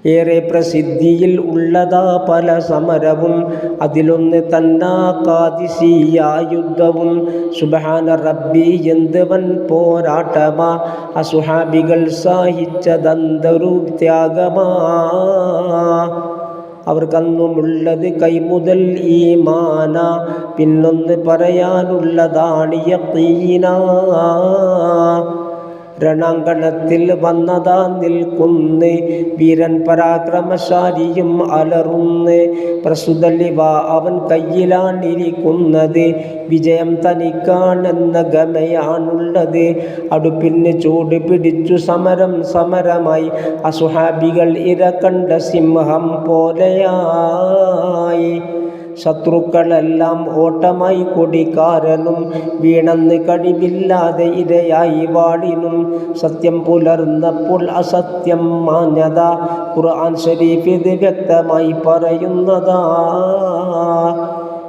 ഏറെ പ്രസിദ്ധിയിൽ ഉള്ളതാ പല സമരവും, അതിലൊന്ന് തന്നാ ഖാദിസിയ്യ യുദ്ധവും. സുബ്ഹാന റബ്ബി എന്ത് വൻ പോരാട്ടമാ, അസുഹാബികൾ സഹിച്ചതന്തരു ത്യാഗമാ. അവർക്കന്നുമുള്ളത് കൈമുതൽ ഈമാന, പിന്നൊന്ന് പറയാനുള്ളതാണ് യഖീന. രണാങ്കണത്തിൽ വന്നതാ നിൽക്കുന്ന്, വീരൻ പരാക്രമശാലിയും അലറുന്ന്. പ്രസുതലിവ അവൻ കയ്യിലാണിരിക്കുന്നത്, വിജയം തനിക്കാണെന്ന ഗമയാണുള്ളത്. അടുപ്പിന് ചൂട് പിടിച്ചു സമരം സമരമായി, അസുഹാബികൾ ഇര കണ്ട സിംഹം പോലെയായി. ശത്രുക്കളെല്ലാം ഓട്ടമായി കൊടിക്കാരനും, വീണന്ന് കഴിവില്ലാതെ ഇരയായി വാളിനും. സത്യം പുലർന്നപ്പോൾ അസത്യം മാഞ്ഞതാ, ഖുർആൻ ശരീഫ് ഇത് വ്യക്തമായി പറയുന്നതാ.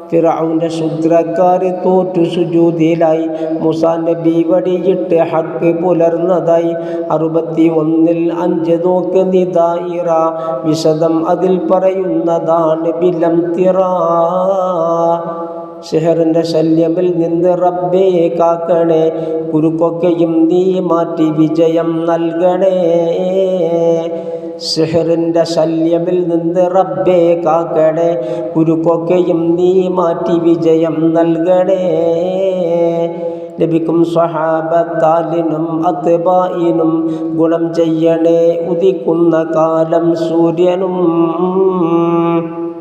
ഫിർഔന്റെ ശുദ്രക്കാര് തോറ്റു സുജൂദിലായി, മൂസാ നബി വടിയിട്ട് ഹക്ക് പുലർന്നതായി. 61-5 നോക്ക് നിദായിറ, വിശദം അതിൽ പറയുന്നതാണ് ബിലം തിറ. സിഹറിന്റെ ശല്യമിൽ നിന്ന് റബ്ബേ കാക്കണേ, കുരുക്കൊക്കെയും നീ മാറ്റി വിജയം നൽകണേ. സിഹറിന്റെ ശല്യമിൽ നിന്ന് റബ്ബേ കാക്കണേ, കുരുക്കൊക്കെയും നീ മാറ്റി വിജയം നൽകണേ. നബിക്കും സ്വഹാബത്താലിനും അത്ബായിനും ഗുണം ചെയ്യണേ, ഉദിക്കുന്ന കാലം സൂര്യനും.